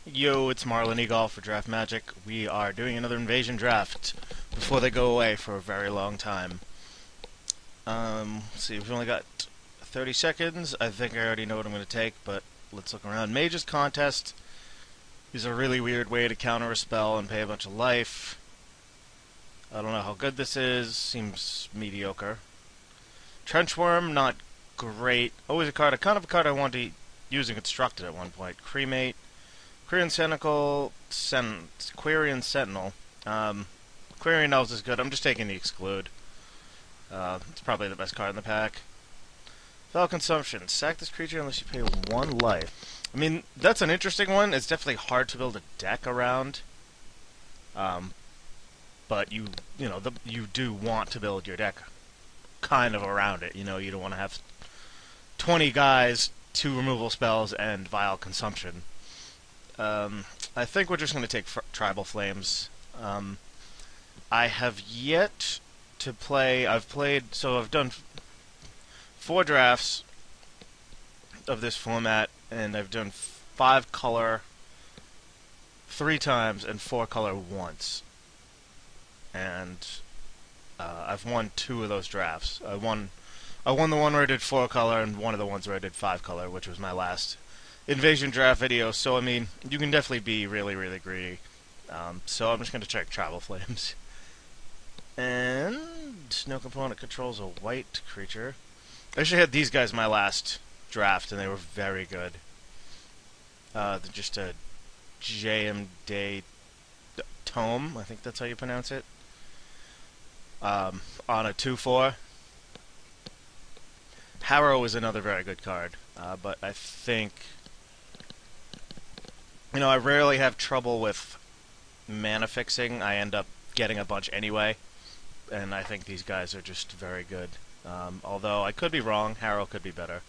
Yo, it's Marlon Egolf for Draft Magic. We are doing another invasion draft before they go away for a very long time. Let's see, we've only got 30 seconds. I think I already know what I'm going to take, but let's look around. Mage's Contest is a really weird way to counter a spell and pay a bunch of life. I don't know how good this is. Seems mediocre. Trenchworm, not great. Always a card, kind of a card I wanted to use in Constructed at one point. Cremate. Quirion Sentinel. Quirion Elves is good. I'm just taking the Exclude. It's probably the best card in the pack. Spell Consumption. Sack this creature unless you pay 1 life. I mean, that's an interesting one. It's definitely hard to build a deck around. But you do want to build your deck kind of around it. You know, you don't want to have 20 guys, 2 removal spells, and Vile Consumption. I think we're just going to take Tribal Flames. I have yet to play. I've done 4 drafts of this format, and I've done 5 color 3 times and 4 color once. And I've won 2 of those drafts. I won the one where I did 4 color, and one of the ones where I did 5 color, which was my last invasion draft video. So I mean, you can definitely be really, really greedy. So I'm just going to check Tribal Flames. And no component controls a white creature. I actually had these guys my last draft, and they were very good. They're just a JMD Tome, I think that's how you pronounce it. On a 2/4. Harrow is another very good card, but I think, you know, I rarely have trouble with mana fixing. I end up getting a bunch anyway, and I think these guys are just very good. Although I could be wrong, Harrow could be better.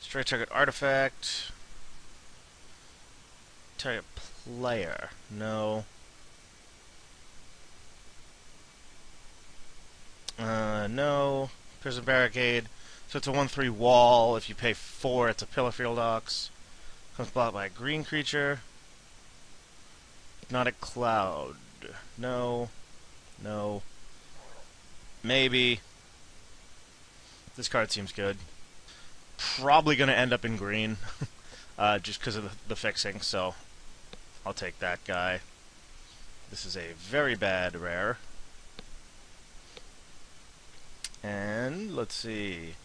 Straight target artifact. Target player. No. No. Prison Barricade. So it's a 1/3 wall. If you pay 4, it's a Pillar Field Ox. Comes blocked by a green creature. Not a cloud. No. No. Maybe. This card seems good. Probably going to end up in green. Just because of the fixing, so I'll take that guy. This is a very bad rare. And let's see.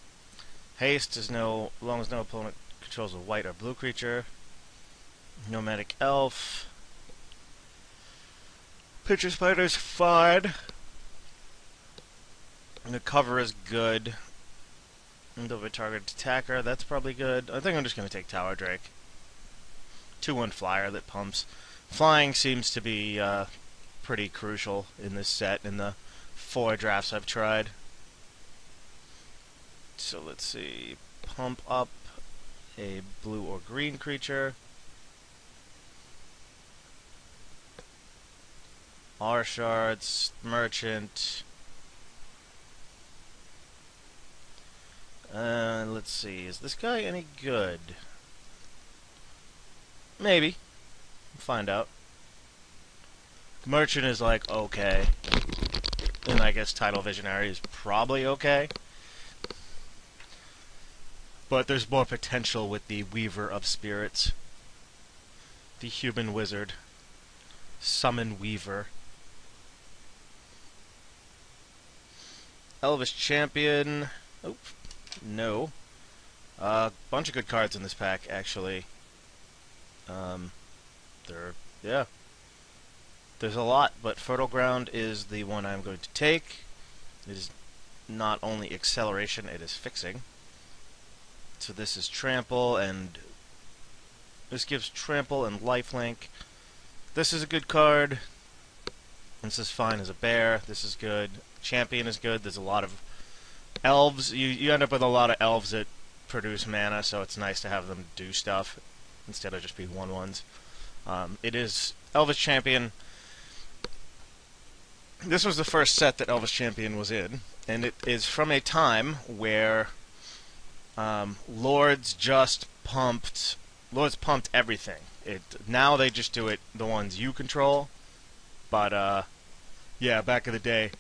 Haste is no, as long as no opponent controls a white or blue creature. Nomadic Elf. Pitcher Spider's fine. And the cover is good. And over target attacker, that's probably good. I think I'm just going to take Tower Drake. 2/1 flyer that pumps. Flying seems to be pretty crucial in this set in the 4 drafts I've tried. So let's see. Pump up a blue or green creature. R Shards, Merchant. Let's see. Is this guy any good? Maybe. We'll find out. Merchant is like okay. And I guess Tidal Visionary is probably okay. But there's more potential with the Weaver of Spirits. The Human Wizard. Summon Weaver. Elvish Champion. Oh, no. Bunch of good cards in this pack, actually. Yeah. There's a lot, but Fertile Ground is the one I'm going to take. It is not only acceleration, it is fixing. So this is Trample, and this gives Trample and Lifelink. This is a good card. This is fine as a bear. This is good. Champion is good. There's a lot of elves. You end up with a lot of elves that produce mana, so it's nice to have them do stuff instead of just be 1/1s. It is Elvish Champion. This was the first set that Elvish Champion was in, and it is from a time where Lords just pumped Lords pumped everything. Now they just do it the ones you control. But yeah, back in the day,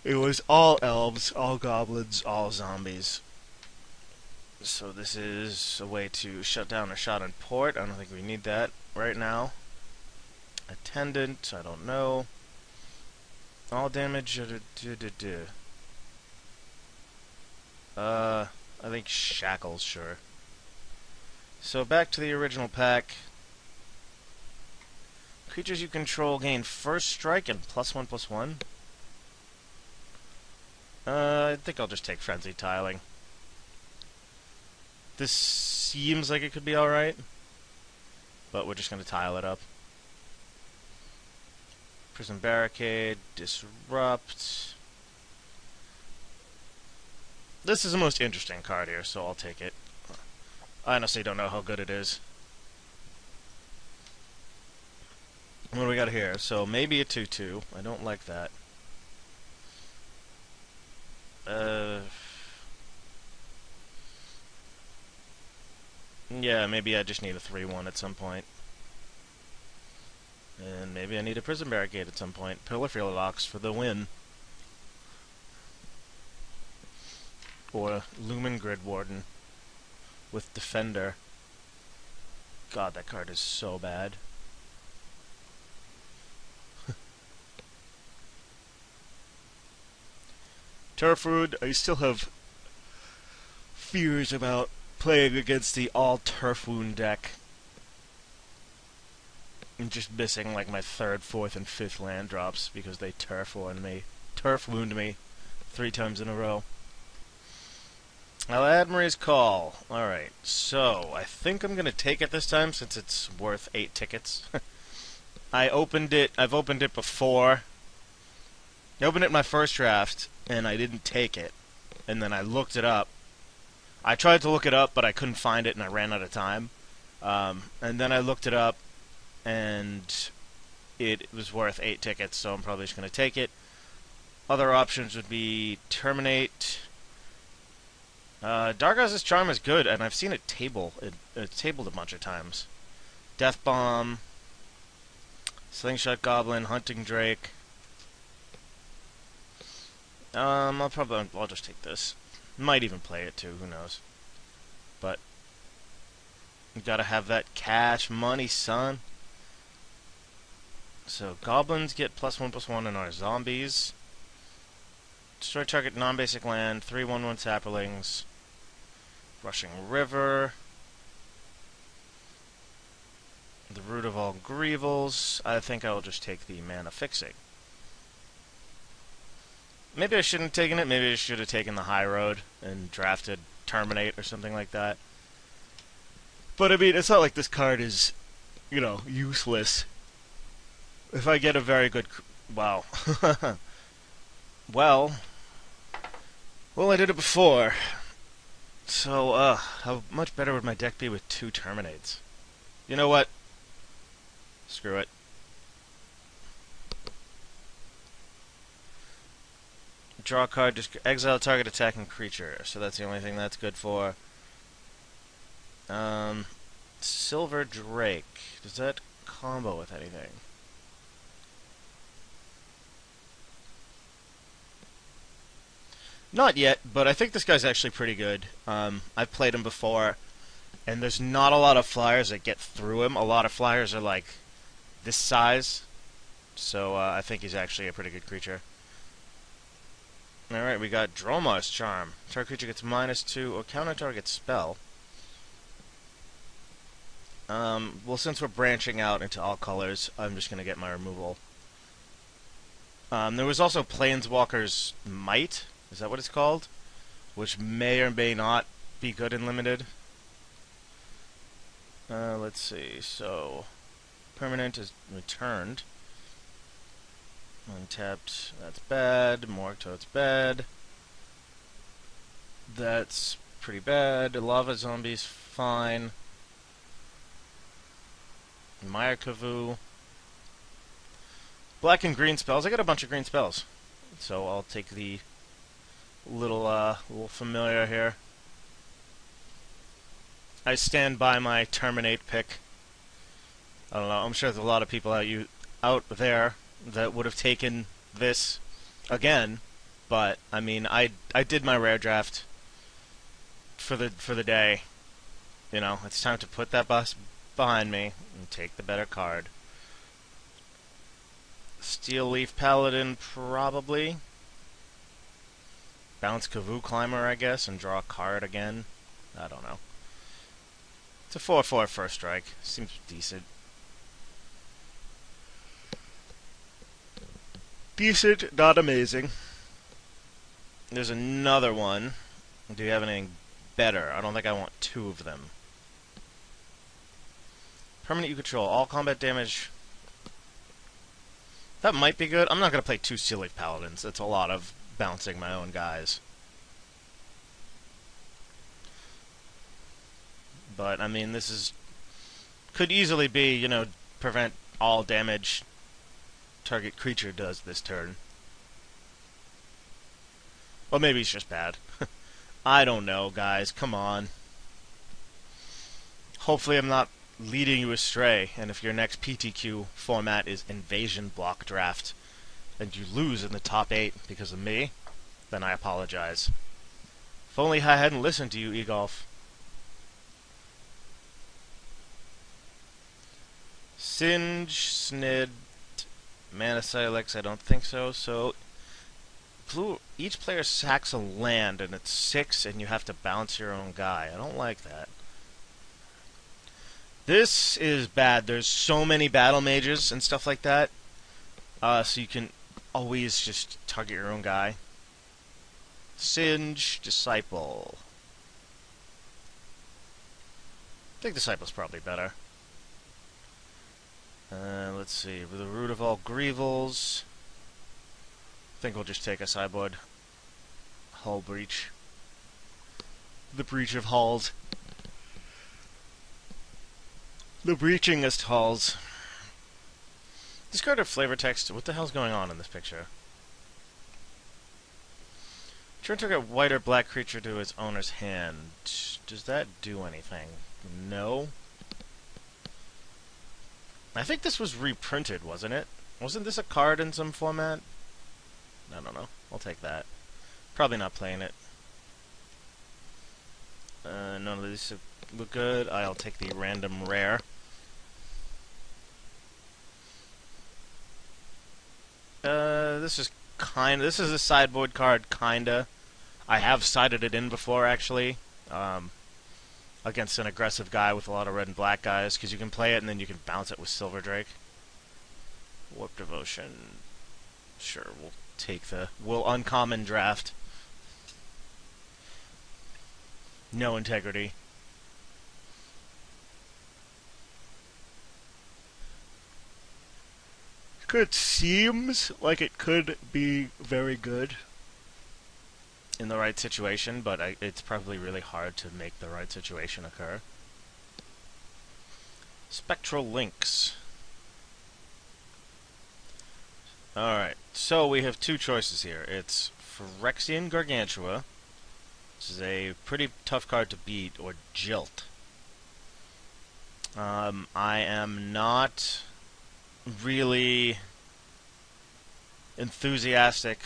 it was all elves, all goblins, all zombies. So this is a way to shut down a shot on port. I don't think we need that right now. Attendant, I don't know. All damage. I think shackles, sure. So back to the original pack. Creatures you control gain first strike and +1/+1. I think I'll just take frenzy tiling. This seems like it could be alright, but we're just going to tile it up. Prison Barricade, Disrupt. This is the most interesting card here, so I'll take it. I honestly don't know how good it is. What do we got here? So maybe a 2/2. I don't like that. Yeah, maybe I just need a 3/1 at some point. And maybe I need a Prison Barricade at some point. Peripheral Locks for the win. Or Lumen Grid Warden with Defender. God, that card is so bad. Turfwood, I still have fears about playing against the all Turf Wound deck. I'm just missing like my 3rd, 4th, and 5th land drops because they Turf Wound me 3 times in a row. I'll add Marie's Call. Alright, so I think I'm going to take it this time since it's worth 8 tickets. I've opened it before. I opened it in my first draft, and I didn't take it. And then I looked it up. I tried to look it up, but I couldn't find it, and I ran out of time. And then I looked it up, and it was worth 8 tickets, so I'm probably just going to take it. Other options would be Terminate. Dargaz's Charm is good, and I've seen it tabled a bunch of times. Death Bomb, Slingshot Goblin, Hunting Drake. I'll just take this. Might even play it too, who knows. But you gotta have that cash money, son. So goblins get +1/+1 in our zombies. Destroy target non-basic land, 3/1/1 saplings. Rushing River. The Root of All Grievals. I think I will just take the Mana Fixing. Maybe I shouldn't have taken it. Maybe I should have taken the high road and drafted Terminate or something like that. But I mean, it's not like this card is, you know, useless. If I get a very good... Wow. Well, I did it before. So, how much better would my deck be with 2 Terminates? You know what? Screw it. Draw a card, just exile target attacking creature. So that's the only thing that's good for. Silver Drake. Does that combo with anything? Not yet, but I think this guy's actually pretty good. I've played him before, and there's not a lot of flyers that get through him. A lot of flyers are like this size, so I think he's actually a pretty good creature. Alright, we got Dromar's Charm. Target creature gets -2 or counter target spell. Well, since we're branching out into all colors, I'm just going to get my removal. There was also Planeswalker's Might. Is that what it's called? Which may or may not be good in Limited. Let's see. So, permanent is returned. Untapped, that's bad. Morgtoad's bad. That's pretty bad. Lava Zombie's fine. Mayakavu. Black and green spells. I got a bunch of green spells. So I'll take the little familiar here. I stand by my terminate pick. I don't know. I'm sure there's a lot of people out there that would have taken this again, but I mean, I did my rare draft for the day. You know, it's time to put that bus behind me and take the better card. Steel Leaf Paladin, probably. Bounce Kavoo Climber, I guess, and draw a card again. I don't know. It's a 4/4 first strike. Seems decent. Decent, not amazing. There's another one. Do you have anything better? I don't think I want two of them. Permanent you control. All combat damage. That might be good. I'm not going to play two Steel Leaf Paladins. That's a lot of bouncing my own guys. But, I mean, this is... could easily be, you know, prevent all damage target creature does this turn. Well, maybe it's just bad. I don't know, guys. Come on. Hopefully I'm not leading you astray, and if your next PTQ format is Invasion Block Draft, and you lose in the top 8 because of me, then I apologize. If only I hadn't listened to you, Egolf. Singe, Snid, Mana Silex, I don't think so. So, blue, each player sacks a land, and it's 6, and you have to bounce your own guy. I don't like that. This is bad. There's so many battle mages and stuff like that. So you can always just target your own guy. Singe, Disciple. I think Disciple's probably better. Let's see. With the Root of All Grievals, I think we'll just take a sideboard. Hull Breach. The Breach of Hulls. The breachingest hulls. Discarded flavor text. What the hell's going on in this picture? Turn target white or black creature to its owner's hand. Does that do anything? No. I think this was reprinted, wasn't it? Wasn't this a card in some format? I don't know. I'll take that. Probably not playing it. None of these look good. I'll take the random rare. This is a sideboard card, kinda. I have sided it in before, actually, against an aggressive guy with a lot of red and black guys, because you can play it and then you can bounce it with Silver Drake. Warp Devotion. Sure, we'll uncommon draft. No integrity. It seems like it could be very good in the right situation, but it's probably really hard to make the right situation occur. Spectral Links. Alright, so we have two choices here. It's Phyrexian Gargantua, which is a pretty tough card to beat, or Jilt. I am not really enthusiastic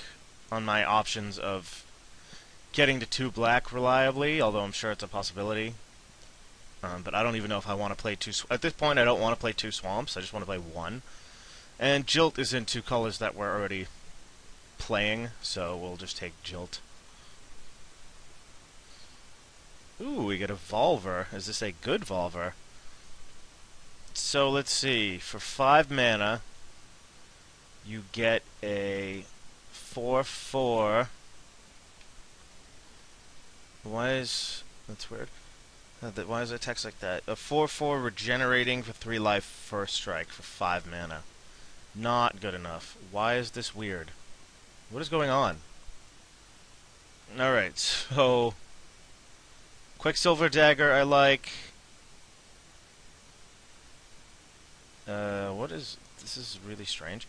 on my options of getting to 2 black reliably, although I'm sure it's a possibility. But I don't even know if I want to play 2... At this point, I don't want to play 2 swamps. I just want to play 1. And Jilt is in 2 colors that we're already playing, so we'll just take Jilt. Ooh, we get a Volver. Is this a good Volver? So let's see. For 5 mana, you get a 4/4. That's weird. Why is it text like that? A 4/4 regenerating for 3 life first strike for 5 mana. Not good enough. Why is this weird? What is going on? Alright, so Quicksilver Dagger I like. This is really strange.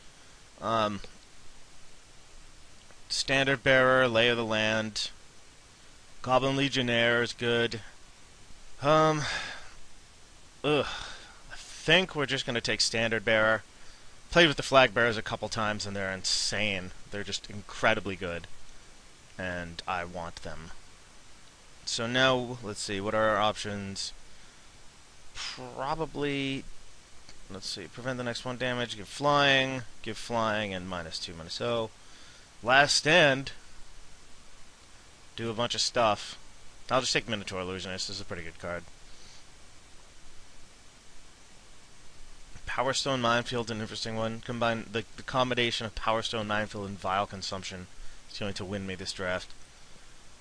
Standard Bearer, Lay of the Land. Goblin Legionnaire is good. Um, ugh. I think we're just gonna take Standard Bearer. Played with the Flag Bearers a couple times and they're insane. They're just incredibly good. And I want them. So now, let's see, what are our options? Probably, let's see, prevent the next one damage, give flying, and -2, -0. Last Stand, do a bunch of stuff. I'll just take Minotaur Illusionist, this is a pretty good card. Power Stone Minefield, an interesting one. Combine the combination of Power Stone Minefield and Vile Consumption is going to win me this draft.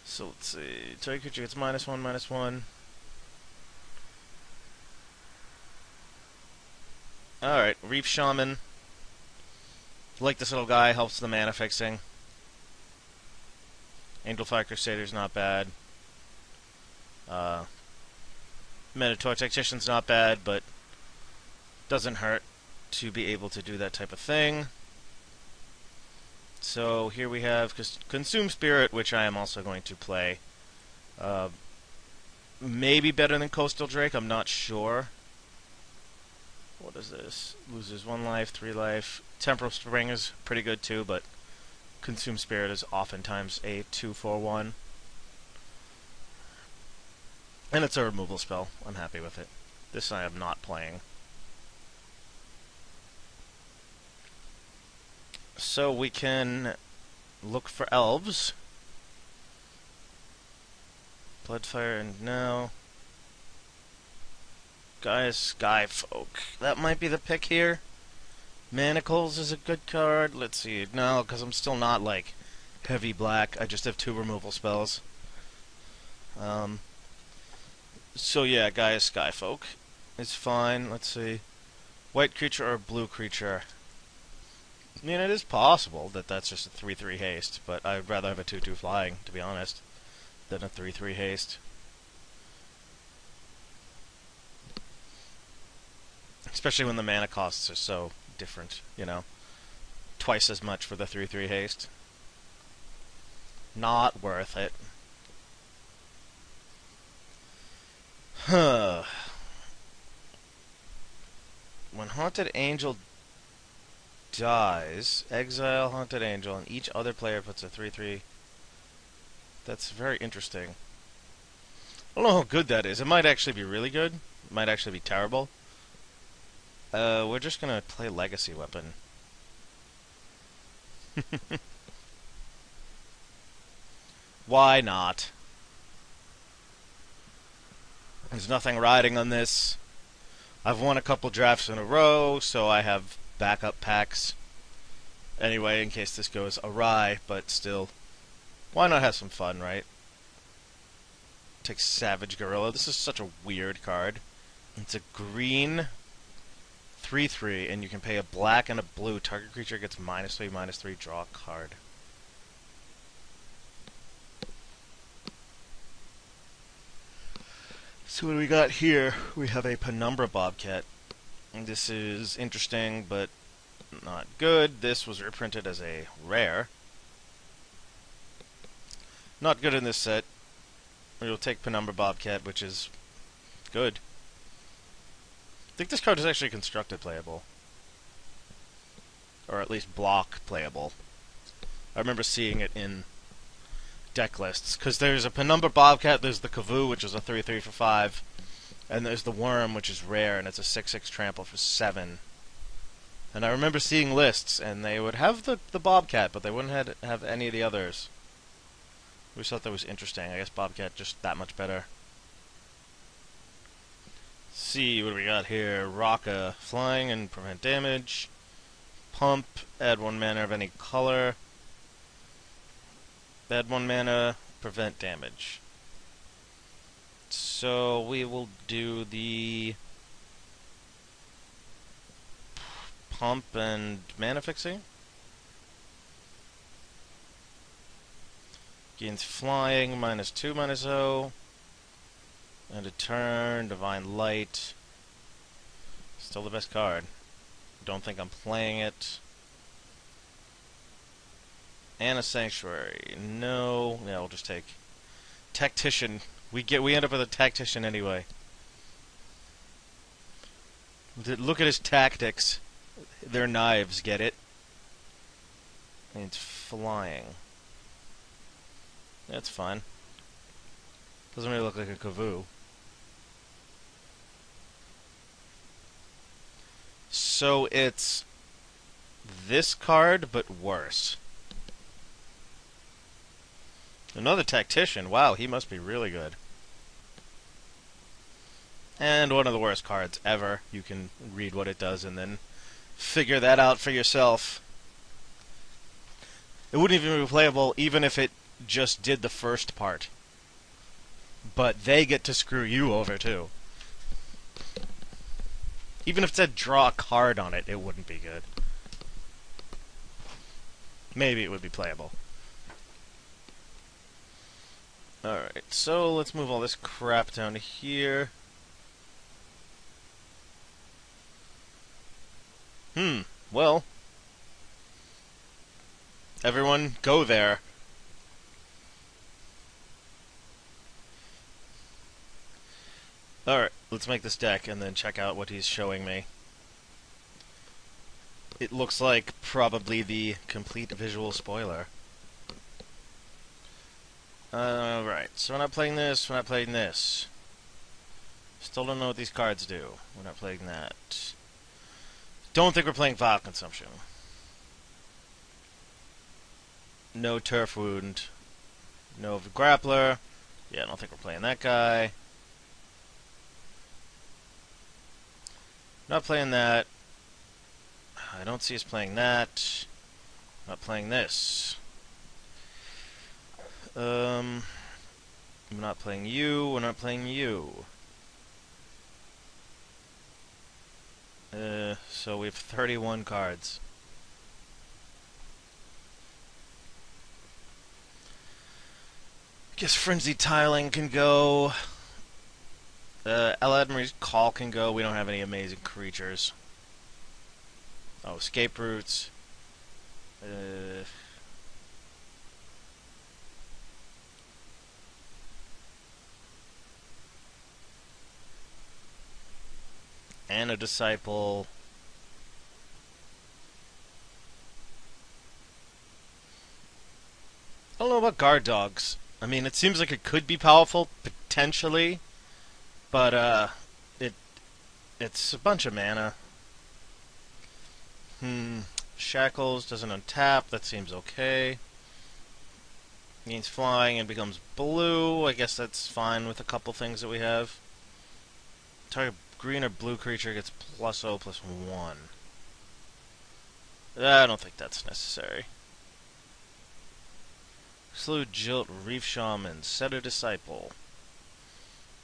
So let's see, target creature gets -1, -1. Alright, Reef Shaman. Like this little guy, helps the mana fixing. Angelfire Crusader's not bad. Minotaur Tactician's not bad, but doesn't hurt to be able to do that type of thing. So here we have Consume Spirit, which I am also going to play. Maybe better than Coastal Drake, I'm not sure. What is this? Loses 1 life, 3 life. Temporal Spring is pretty good too, but Consume Spirit is oftentimes a 2/4/1. And it's a removal spell. I'm happy with it. This I am not playing. So we can look for elves. Bloodfire and no. Skyfolk. That might be the pick here. Manacles is a good card. Let's see. No, because I'm still not, like, heavy black. I just have 2 removal spells. So yeah, Skyfolk is fine. Let's see. White creature or blue creature? I mean, it is possible that that's just a 3/3 haste, but I'd rather have a 2/2 flying, to be honest, than a 3/3 haste. Especially when the mana costs are so different, you know. Twice as much for the 3/3 haste. Not worth it. Huh. When Haunted Angel dies, exile Haunted Angel, and each other player puts a 3/3. That's very interesting. I don't know how good that is. It might actually be really good. It might actually be terrible. We're just gonna play Legacy Weapon. Why not? There's nothing riding on this. I've won a couple drafts in a row, so I have backup packs. Anyway, in case this goes awry, but still, why not have some fun, right? Take Savage Gorilla. This is such a weird card. It's a green 3/3, and you can pay a black and a blue. Target creature gets -3/-3. Draw a card. So what do we got here? We have a Penumbra Bobcat. This is interesting, but not good. This was reprinted as a rare. Not good in this set. We'll take Penumbra Bobcat, which is good. I think this card is actually constructed playable. Or at least block playable. I remember seeing it in deck lists. Because there's a Penumbra Bobcat, there's the Kavoo, which is a 3/3 for 5. And there's the Worm, which is rare, and it's a 6/6 trample for 7. And I remember seeing lists, and they would have the Bobcat, but they wouldn't have any of the others. I always thought that was interesting. I guess Bobcat just that much better. Let's see, what do we got here? Rocka, flying and prevent damage. Pump, add 1 mana of any color. Add 1 mana, prevent damage. So we will do the pump and mana fixing. Gains flying, -2/-0. And a turn, Divine Light. Still the best card. Don't think I'm playing it. And a Sanctuary. No. Yeah, we'll just take Tactician. We end up with a tactician anyway. Look at his tactics. They're knives, get it? And it's flying. That's fine. Doesn't really look like a Kavoo. So it's this card, but worse. Another tactician. Wow, he must be really good. And one of the worst cards ever. You can read what it does and then figure that out for yourself. It wouldn't even be playable even if it just did the first part. But they get to screw you over too. Even if it said draw a card on it, it wouldn't be good. Maybe it would be playable. Alright, so let's move all this crap down to here. Well. Everyone, go there. Alright, let's make this deck and then check out what he's showing me. It looks like probably the complete visual spoiler. Right, so we're not playing this, we're not playing this. Still don't know what these cards do. We're not playing that. Don't think we're playing Vial Consumption. No Turf Wound. No Grappler. Yeah, I don't think we're playing that guy. Not playing that. I don't see us playing that. Not playing this. I'm not playing you. We're not playing you. So we have 31 cards. Guess Frenzied Tiling can go. Eladmary's Call can go. We don't have any amazing creatures. Oh, Escape Routes. And a Disciple. I don't know about Guard Dogs. I mean, it seems like it could be powerful, potentially, but, it's a bunch of mana. Shackles doesn't untap, that seems okay. Gains flying and becomes blue, I guess that's fine with a couple things that we have. Target green or blue creature gets +0/+1. I don't think that's necessary. Slew Jilt, Reef Shaman, set a Disciple.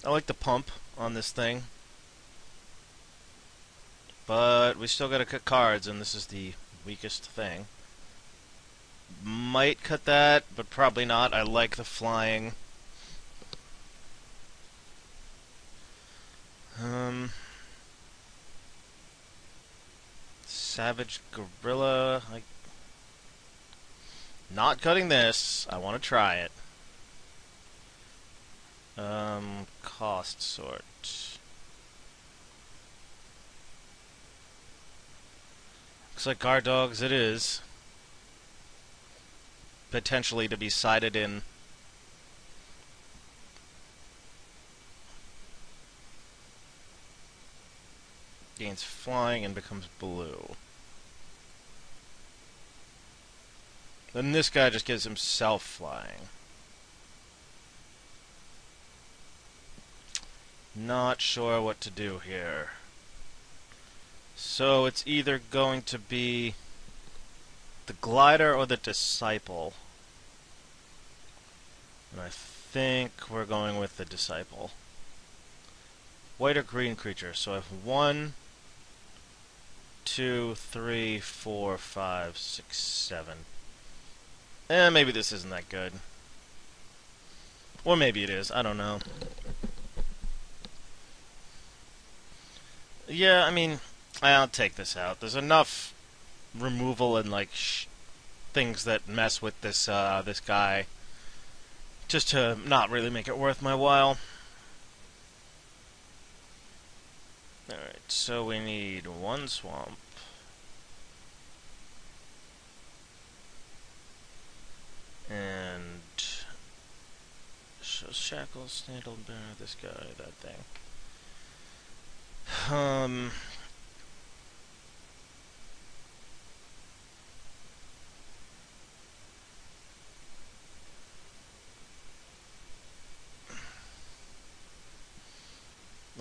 I like the pump on this thing. But we still gotta cut cards, and this is the weakest thing. Might cut that, but probably not. I like the flying. Savage Gorilla. Not cutting this. I want to try it. Cost sort. Looks like Guard Dogs it is. Potentially to be sided in. Gains flying and becomes blue. Then this guy just gives himself flying. Not sure what to do here. So it's either going to be the Glider or the Disciple. And I think we're going with the Disciple. White or green creature. So I have 1, 2, 3, 4, 5, 6, 7. Maybe this isn't that good. Or maybe it is. I don't know. Yeah, I mean, I'll take this out. There's enough removal and, like, things that mess with this, this guy Just to not really make it worth my while. Alright, so we need one swamp. And shackles, snail bear, this guy, that thing.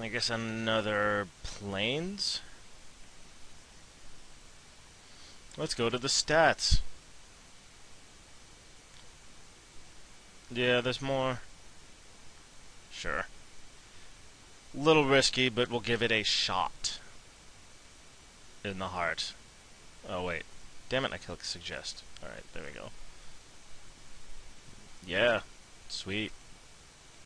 I guess another planes. Let's go to the stats. Yeah, there's more. Sure. Little risky, but we'll give it a shot. In the heart. Oh, wait. Damn it, I clicked suggest. Alright, there we go. Yeah. Sweet.